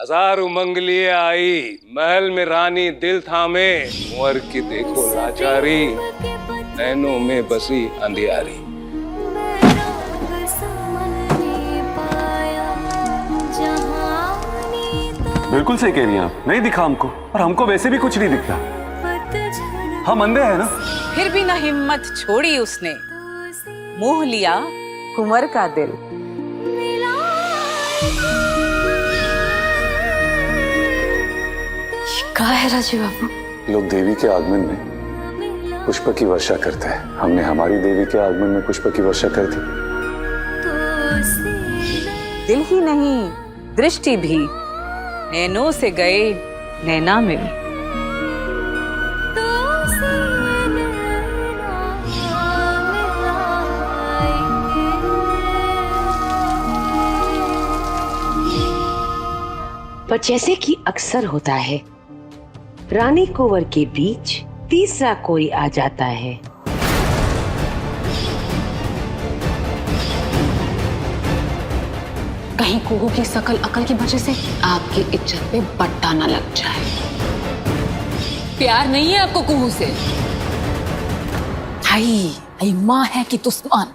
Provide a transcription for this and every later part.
हजार उमंग लिए आई, महल में रानी दिल थामे, कुंवर की देखो लाचारी, नैनों में बसी अंधियारी। बिल्कुल सही कह रही हैं आप, नहीं दिखा हमको, और हमको वैसे भी कुछ नहीं दिखता। हम अंधे हैं ना। फिर भी ना हिम्मत छोड़ी उसने, मोह लिया कुंवर का दिल। कहा है राजीव बाबू? लोग देवी के आगमन में पुष्प की वर्षा करते हैं, हमने हमारी देवी के आगमन में पुष्प की वर्षा कर दी। दिल ही नहीं, दृष्टि भी, नैनों से गए नैना में भी। पर जैसे कि अक्सर होता है, रानी कुंवर के बीच तीसरा कोई आ जाता है। कहीं कुहू की सकल अकल की वजह से आपकी इज्जत पे बट्टा न लग जाए। प्यार नहीं है आपको कुहू से। आई माँ है कि दुश्मन,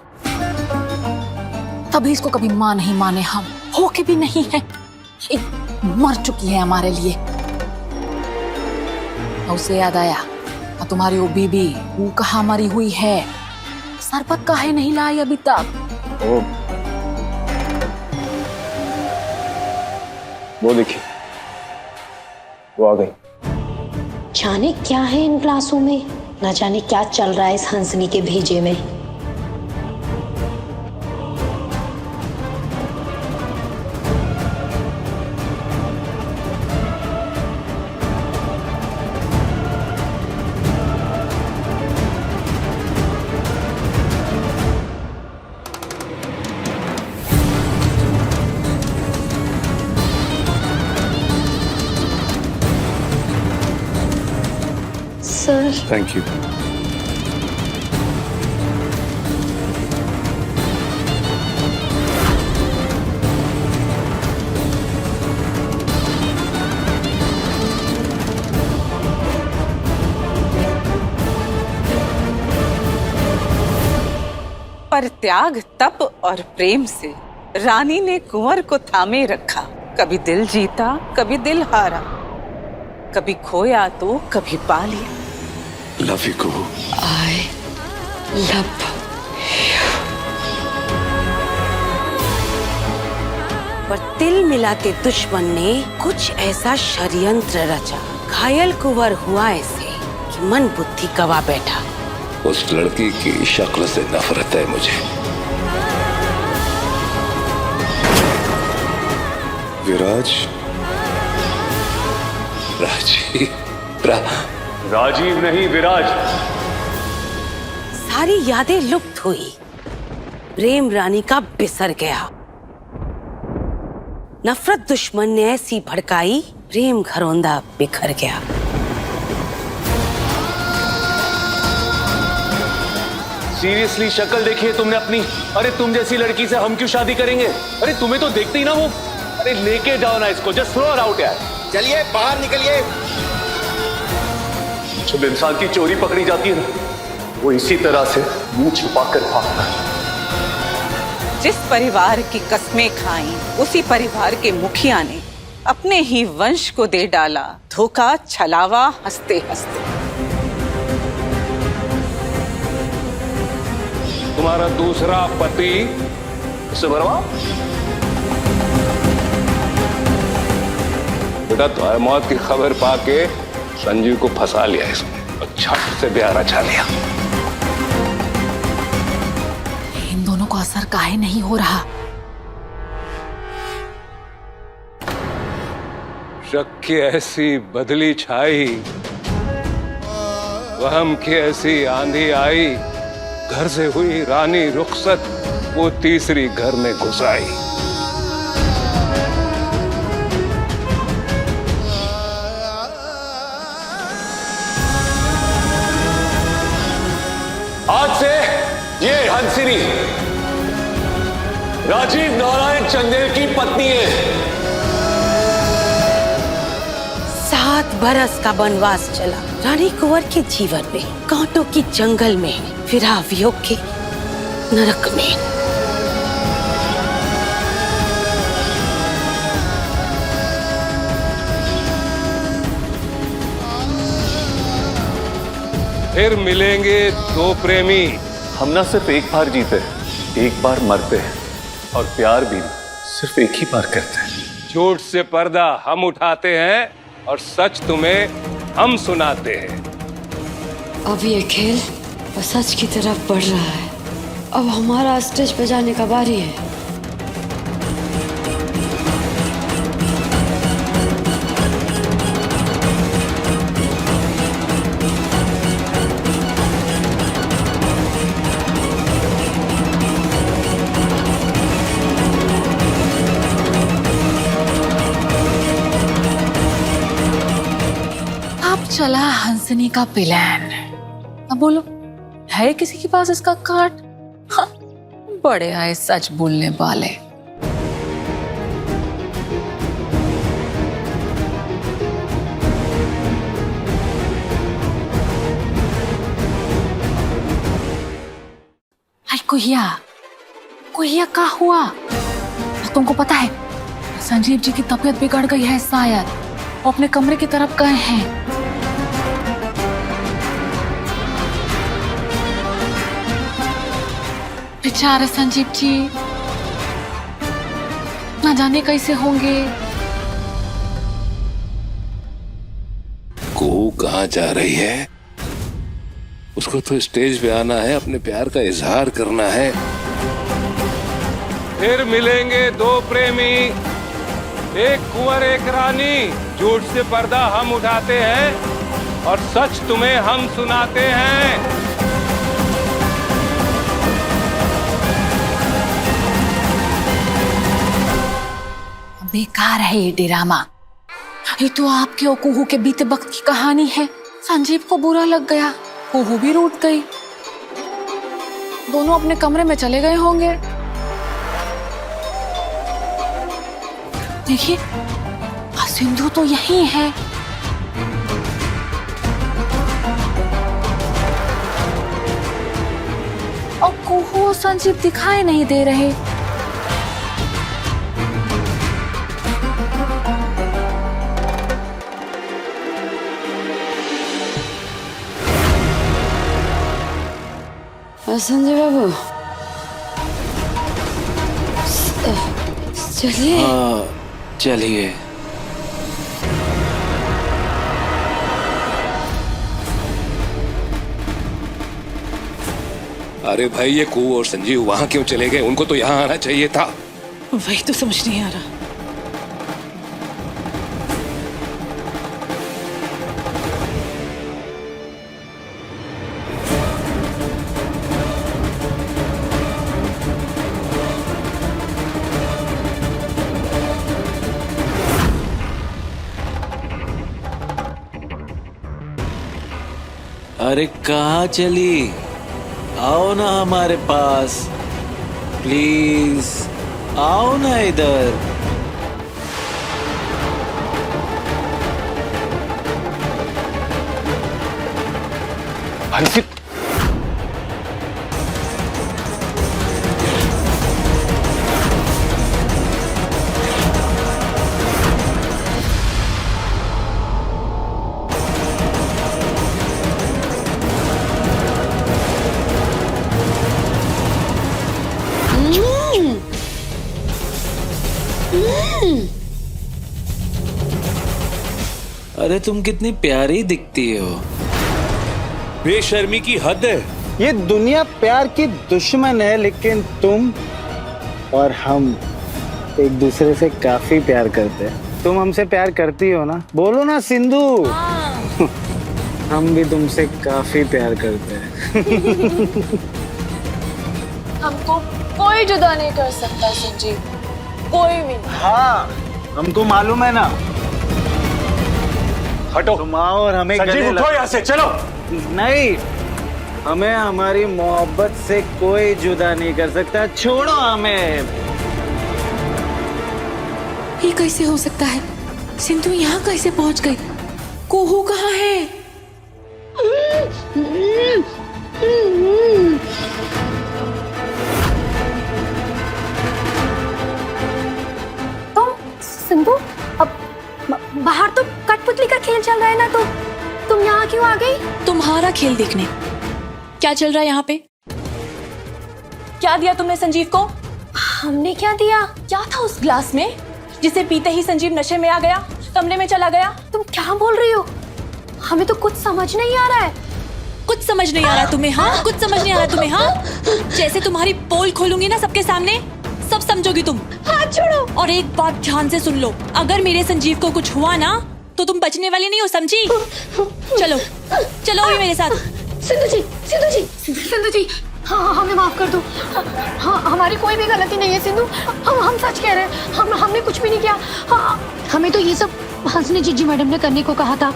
तभी इसको कभी माँ नहीं माने हम, हो के भी नहीं है, मर चुकी है हमारे लिए। उसे याद आया, तुम्हारी वो बीबी वो कहाँ मरी हुई है, सरबत काहे नहीं लाई अभी तक? वो देखिए, वो आ गई। जाने क्या है इन ग्लासों में, ना जाने क्या चल रहा है इस हंसनी के भेजे में। Sir, thank you. पर त्याग, तप और प्रेम से रानी ने कुंवर को थामे रखा। कभी दिल जीता, कभी दिल हारा, कभी खोया तो कभी पा लिया। Love you Kuhu. I love you. पर तिल मिलाते दुश्मन ने कुछ ऐसा षड्यंत्र रचा, घायल कुंवर हुआ ऐसे कि मन बुद्धि गवा बैठा। उस लड़की की शक्ल से नफरत है मुझे। विराज, राजीव नहीं, विराज। सारी यादें लुप्त हुई, प्रेम रानी का बिसर गया। नफरत दुश्मन ने ऐसी भड़काई, प्रेम घरौंदा बिखर गया। सीरियसली शक्ल देखी है तुमने अपनी? अरे तुम जैसी लड़की से हम क्यों शादी करेंगे? अरे तुम्हें तो देखते ही ना वो। अरे लेके जाओ ना इसको, जस्ट थ्रो हर आउट यार। चलिए बाहर निकलिए। जब इंसान की चोरी पकड़ी जाती है ना, वो इसी तरह से मुंह छुपाकर भागता है। जिस परिवार की कस्में खाई, उसी परिवार के मुखिया ने अपने ही वंश को दे डाला धोखा, छलावा, हंसते हंसते। तुम्हारा दूसरा पति इसे मरवा। बेटा, तुम्हारी मौत की खबर पाके संजीव को फंसा लिया इसने और झट से ब्याह रचा लिया। इन दोनों को असर काहे नहीं हो रहा? शक की ऐसी बदली छाई, वहम की ऐसी आंधी आई, घर से हुई रानी रुखसत, वो तीसरी घर में घुस आई। आज से ये हंसिनी राजीव नारायण चंदेल की पत्नी है। 7 बरस का वनवास चला रानी कुंवर के जीवन में, कांटों की जंगल में, फिरा वियोग के नरक में। फिर मिलेंगे दो प्रेमी। हम ना सिर्फ एक बार जीते, एक बार मरते हैं, और प्यार भी सिर्फ एक ही बार करते हैं। झूठ से पर्दा हम उठाते हैं और सच तुम्हें हम सुनाते हैं। अब ये खेल सच की तरफ बढ़ रहा है। अब हमारा स्टेज पे जाने का बारी है। चला हंसनी का प्लान। अब बोलो, है किसी के पास इसका कार्ड? हाँ, बड़े आए सच बोलने वाले। कुहिया, कुहिया क्या हुआ? तुमको पता है संजीव जी की तबीयत बिगड़ गई है शायद, वो अपने कमरे की तरफ गए हैं। बेचारे संजीव जी ना जाने कैसे होंगे। कुहू कहाँ जा रही है? उसको तो स्टेज पे आना है, अपने प्यार का इजहार करना है। फिर मिलेंगे दो प्रेमी, एक कुंवर एक रानी। झूठ से पर्दा हम उठाते हैं और सच तुम्हें हम सुनाते हैं। बेकार है ये ड्रामा। ये तो आपके और कुहू के बीते वक्त की कहानी है। संजीव को बुरा लग गया, कुहू भी रूठ गई, दोनों अपने कमरे में चले गए होंगे। देखिए, सिंधु तो यही है। और कुहू और संजीव दिखाई नहीं दे रहे। संजय बाबू, चलिए। चलिए। अरे भाई, ये कुहू और संजीव वहां क्यों चले गए? उनको तो यहाँ आना चाहिए था। वही तो समझ नहीं आ रहा। अरे कहाँ चली? आओ ना हमारे पास, प्लीज आओ ना इधर। भाई अरे तुम कितनी प्यारी दिखती हो। बेशर्मी की हद है। ये दुनिया प्यार की दुश्मन है, लेकिन तुम और हम एक दूसरे से काफी प्यार करते हैं। तुम हमसे प्यार करती हो ना? बोलो ना सिंधु। हम भी तुमसे काफी प्यार करते हैं। हमको कोई जुदा नहीं कर सकता संजीव, कोई भी। हाँ, हमको मालूम है ना। हटो। तुम आओ और हमें संजीव उठो यहाँ से, चलो। नहीं, हमें हमारी मोहब्बत से कोई जुदा नहीं कर सकता। छोड़ो हमें। ये कैसे हो सकता है? सिंधु यहाँ कैसे पहुंच गई? कुहू कहाँ है? तुम सिंधु, अब बाहर तो कठपुतली का खेल चल रहा है ना, तो तुम यहाँ क्यों आ गई? तुम्हारा खेल देखने। क्या चल रहा है यहाँ पे? क्या दिया तुमने संजीव को? हमने क्या दिया? क्या था उस ग्लास में जिसे पीते ही संजीव नशे में आ गया, कमरे में चला गया? तुम क्या बोल रही हो? हमें तो कुछ समझ नहीं आ रहा है। कुछ समझ नहीं आ रहा तुम्हें? हाँ, कुछ समझ नहीं आ रहा तुम्हें? हाँ, जैसे तुम्हारी पोल खोलूंगी ना सबके सामने, सब समझोगी तुम। हाथ छोड़ो। और एक बात ध्यान से सुन लो, अगर मेरे संजीव को कुछ हुआ ना तो तुम बचने वाली नहीं हो, समझी? चलो चलो अभी मेरे साथ। सिंधु जी, सिंधु जी, सिंधु जी, हाँ हमें माफ कर दो। हाँ, हमारी कोई भी गलती नहीं है सिंधु, हम सच कह रहे हैं, हमने कुछ भी नहीं किया। हाँ, हमें तो ये सब हंसनी जीजी मैडम ने करने को कहा था।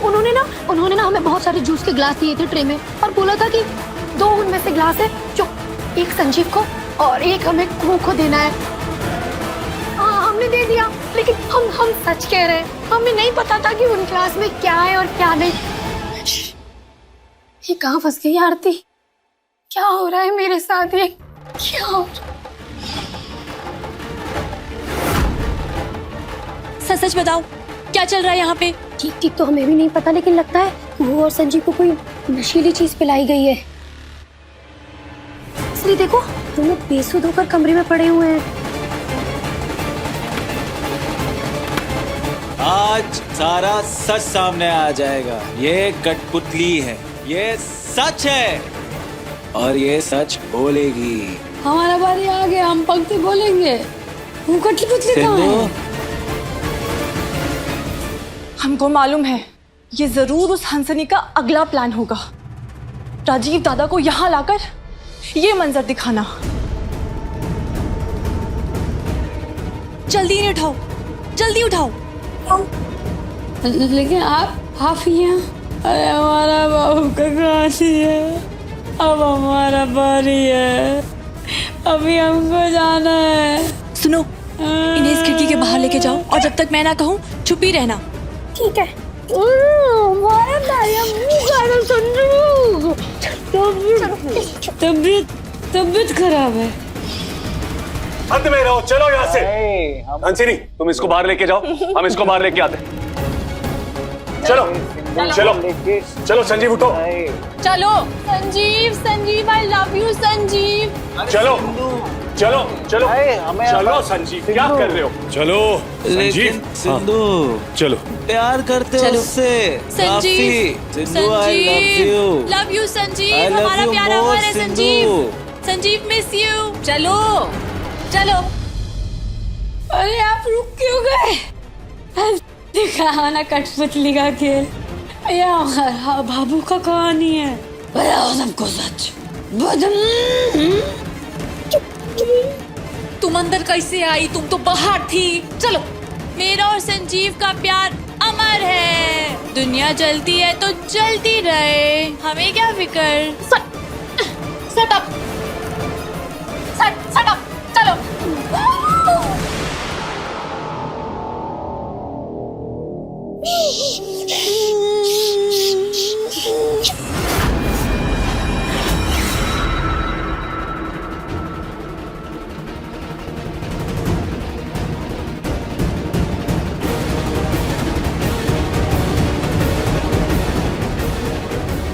उन्होंने ना हमें बहुत सारे जूस के ग्लास दिए थे ट्रे में, और बोला था कि 2 उनमें से ग्लास है जो एक संजीव को और एक हमें कुहू को देना है। हाँ, हमने दे दिया, लेकिन हम सच कह रहे हैं, हमें नहीं पता था कि उन ग्लास में क्या है और क्या नहीं। ये कहाँ फंस गई आरती? क्या हो रहा है मेरे साथ? ये क्या हो रहा है? सच बताओ, क्या चल रहा है यहाँ पे? ठीक तो हमें भी नहीं पता, लेकिन लगता है वो और संजीव को कोई नशीली चीज पिलाई गई है। इसलिए देखो, दोनों बेसुध होकर कमरे में पड़े हुए हैं। आज सारा सच सामने आ जाएगा। ये कठपुतली है, ये सच है और ये सच बोलेगी। हमारा बारी आ गया, हम पंक्ति बोलेंगे। वो कठपुतली कहाँ है? हमको मालूम है, ये जरूर उस हंसनी का अगला प्लान होगा। राजीव दादा को यहाँ लाकर ये मंजर दिखाना। जल्दी इन्हें उठाओ, जल्दी उठाओ। लेकिन आप यहाँ? अरे हमारा बाबू का कहानी है, अब हमारा बारी है, अभी हमको जाना है। सुनो, इन्हें इस खिड़की के बाहर लेके जाओ और जब तक मैं ना कहूँ चुप ही रहना। ठीक है। तबीयत खराब है। अंत में रहो, चलो यहाँ से। हंसिनी, तुम इसको बाहर लेके जाओ, हम इसको बाहर लेके आते। चलो चलो चलो, संजीव उठो। चलो Sanjeev, I love you Sanjeev. चलो चलो चलो चलो संजीव, क्या कर रहे हो? चलो लेकिन सिंधु, चलो। प्यार करते हो उससे काफी। Sindhu, I love you Sanjeev, I love हमारा you प्यारा more, हुआ है संजीव। Sanjeev miss you. चलो चलो। अरे आप रुक क्यों गए? दिखा ना कठपुतली का खेल, या बाबू का कहानी है। बताओ सबको सच। तुम अंदर कैसे आई? तुम तो बाहर थी। चलो, मेरा और संजीव का प्यार अमर है। दुनिया जलती है तो जलती रहे, हमें क्या फिकर। सट अप, सट अप, चलो।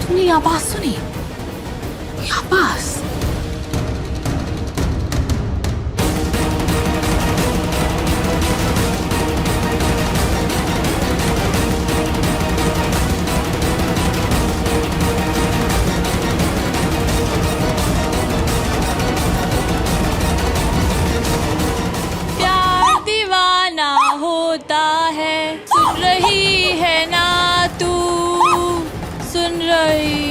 तुमने आवाज सुनी? आवाज? प्यार दीवाना होता है, सुन रही है ना तू? सुन रही?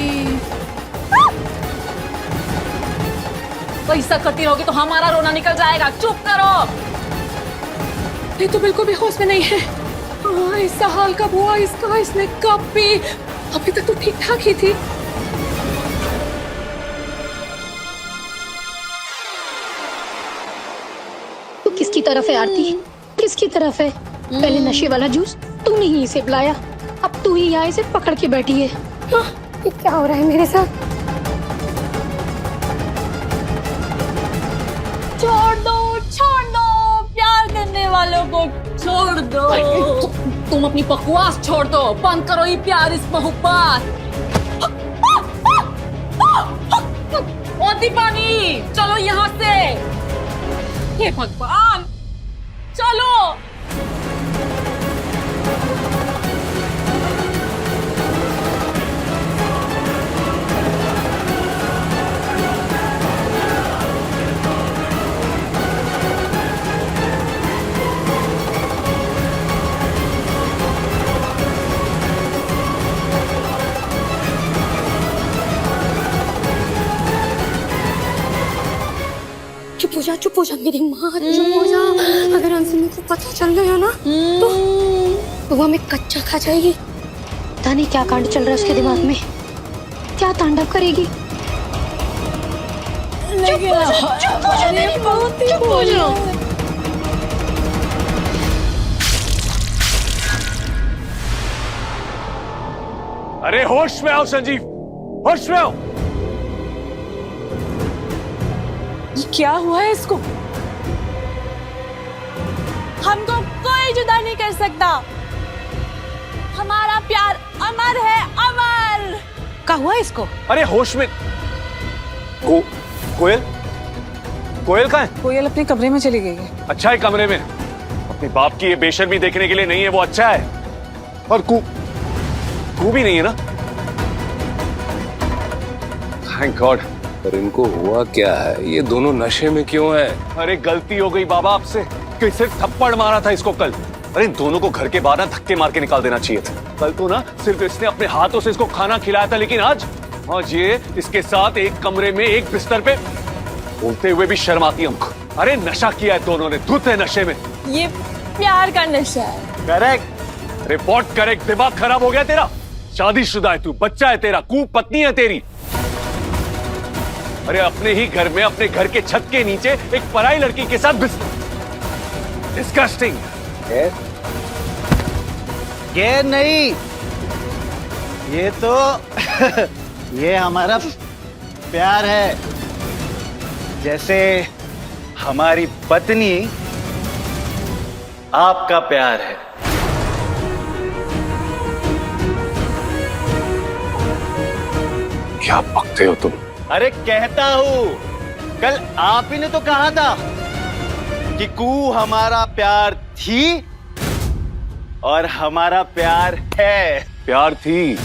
ऐसा करती रहोगी तो हमारा रोना निकल जाएगा। चुप करो। ये तो बिल्कुल भी होश में नहीं है। हाँ, इसका हाल कब हुआ इसका? इसने कब पी? अभी तक तो ठीक ठाक ही थी। तू किसकी तरफ है आरती? किसकी तरफ है? पहले नशे वाला जूस तूने ही इसे पिलाया, अब तू ही यहाँ इसे पकड़ के बैठी है। हाँ, ये क्या हो रहा है मेरे साथ? छोड़ दो प्यार करने वालों को छोड़ दो। तुम अपनी बकवास छोड़ दो, बंद करो ये प्यार इस मोहब्बत। ओ दीपानी, चलो यहाँ से। हे भगवान, चलो। चुप हो जा मेरी माँ, चुप हो जा। अगर अंजलि को पता चल गया ना तो वो हमें कच्चा खा जाएगी। पता नहीं क्या कांड चल रहा है उसके दिमाग में, क्या तांडव करेगी। चुप हो जा मेरी माँ, चुप हो जा। अरे होश में आओ संजीव, होश में आओ। ये क्या हुआ है इसको? हमको कोई जुदा नहीं कर सकता। हमारा प्यार अमर है, अमर। क्या हुआ इसको? अरे होश में। कोयल, कोयल कहाँ है? कोयल अपने कमरे में चली गई है। अच्छा है कमरे में, अपने बाप की ये बेशर्मी देखने के लिए नहीं है, वो अच्छा है। और कू भी नहीं है ना? Thank God. पर इनको हुआ क्या है? ये दोनों नशे में क्यों है? अरे गलती हो गई बाबा आपसे, कि सिर्फ थप्पड़ मारा था इसको कल। अरे इन दोनों को घर के बाहर ना धक्के मार के निकाल देना चाहिए था। कल तो ना सिर्फ इसने अपने हाथों से इसको खाना खिलाया था, लेकिन आज ये इसके साथ एक कमरे में एक बिस्तर पे बोलते हुए भी शर्म आती है हमको। अरे नशा किया है दोनों ने, धुत है नशे में। ये प्यार का नशा है। Correct, report correct. दिमाग खराब हो गया तेरा? शादीशुदा है तू, बच्चा है तेरा, कूप पत्नी है तेरी। अरे अपने ही घर में, अपने घर के छत के नीचे एक पराई लड़की के साथ डिस्गस्टिंग। ये नहीं, ये तो ये हमारा प्यार है, जैसे हमारी पत्नी आपका प्यार है। क्या बकते हो तुम? अरे कहता हूँ, कल आप ही ने तो कहा था कि कू हमारा प्यार थी और हमारा प्यार है। प्यार थी।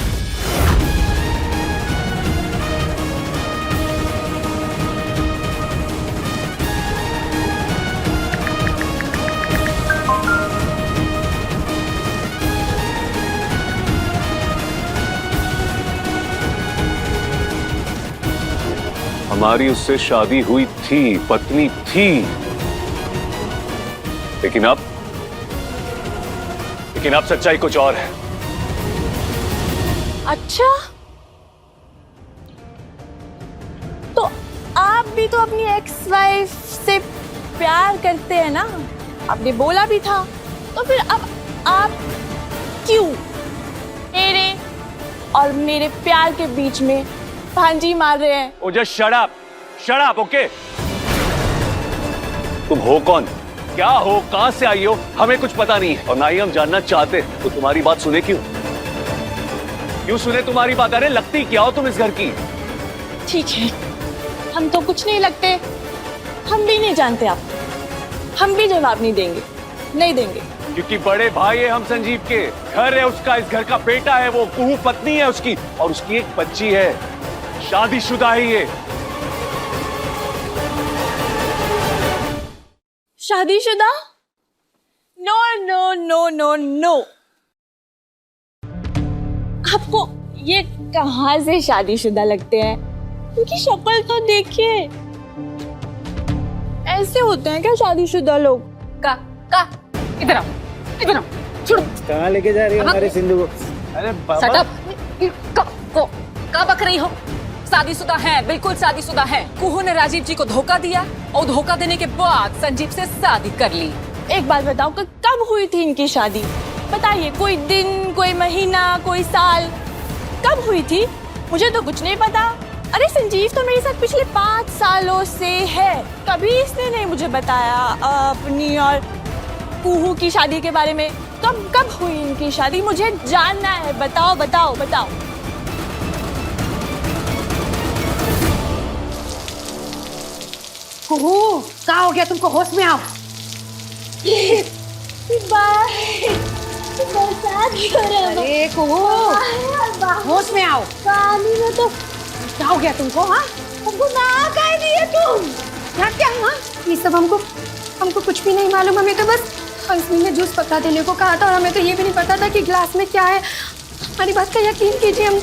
हमारी उससे शादी हुई थी, पत्नी थी, लेकिन अब सच्चाई कुछ और है। अच्छा, तो आप भी तो अपनी एक्स वाइफ से प्यार करते हैं ना? आपने बोला भी था, तो फिर अब आप क्यों मेरे और मेरे प्यार के बीच में भांजी मार रहे हैं? ओ जस्ट शट अप, ओके? तुम हो कौन, क्या हो, कहां से आई हो, हमें कुछ पता नहीं है और ना ही हम जानना चाहते। तो तुम्हारी बात सुने क्यों सुने तुम्हारी बात? अरे लगती क्या हो तुम इस घर की? ठीक है, हम तो कुछ नहीं लगते, हम भी नहीं जानते आप, हम भी जवाब नहीं देंगे। क्योंकि बड़े भाई है हम संजीव के, घर है उसका, इस घर का बेटा है वो, कुहू पत्नी है उसकी, और उसकी एक बच्ची है, शादीशुदा है ये। शादीशुदा? No no no no no. आपको ये कहां से शादीशुदा लगते हैं? उनकी शक्ल तो देखिए, ऐसे होते हैं क्या शादीशुदा लोग? का इधर आओ, छोड़ो। कहाँ लेके जा रही हो हमारे सिंधु को? अरे बाबा, शट अप। का बक रही हो? शादीशुदा है, बिल्कुल शादीशुदा है। कुहू ने राजीव जी को धोखा दिया और धोखा देने के बाद संजीव से शादी कर ली। एक बात बताओ कि कब हुई थी इनकी शादी? बताइए, कोई दिन, कोई महीना, कोई साल, कब हुई थी? मुझे तो कुछ नहीं पता। अरे संजीव तो मेरे साथ पिछले 5 सालों से है, कभी इसने नहीं मुझे बताया अपनी और कुहू की शादी के बारे में। कब हुई इनकी शादी, मुझे जानना है। बताओ बताओ बताओ। कुहू, क्या हो गया तुमको? होश में आओ। बरसात हो रहा है। अरे कुहू, होश में आओ। पानी में तो क्या हो गया तुमको? हाँ, हमको नहा कर दिए तुम। क्या? हाँ, ये सब हमको कुछ भी नहीं मालूम। हमें तो बस हंसनी ने जूस पकड़ा देने को कहा था और हमें तो ये भी नहीं पता था कि ग्लास में क्या है। हमारी बात का यकीन कीजिए। हमको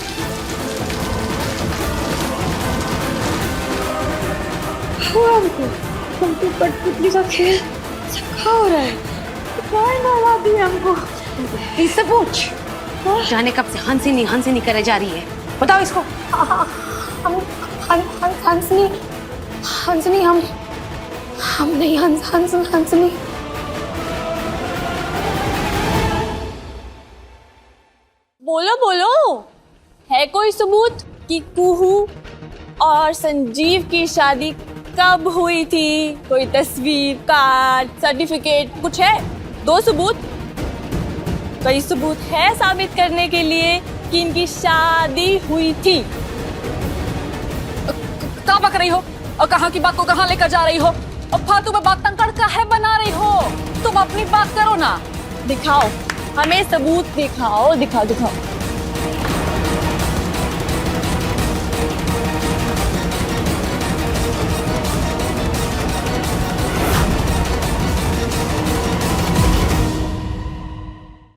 कठपुतली का खेल सिखा हो रहा है। कौन नहा दिया हमको? इससे पूछ, जाने कब से हंसनी करे जा रही है। बताओ इसको। हंसनी हम नहीं। हंसनी बोलो बोलो, है कोई सबूत कि कुहू और संजीव की शादी कब हुई थी? कोई तस्वीर, कार्ड, सर्टिफिकेट कुछ है? 2 सबूत। कोई सबूत है साबित करने के लिए कि इनकी शादी हुई थी? कहाँ बक रही हो और कहाँ की बात को कहाँ लेकर जा रही हो? और फालतू में बात तंकड़ काहे बना रही हो? तुम अपनी बात करो ना। दिखाओ, हमें सबूत दिखाओ। दिखाओ दिखाओ।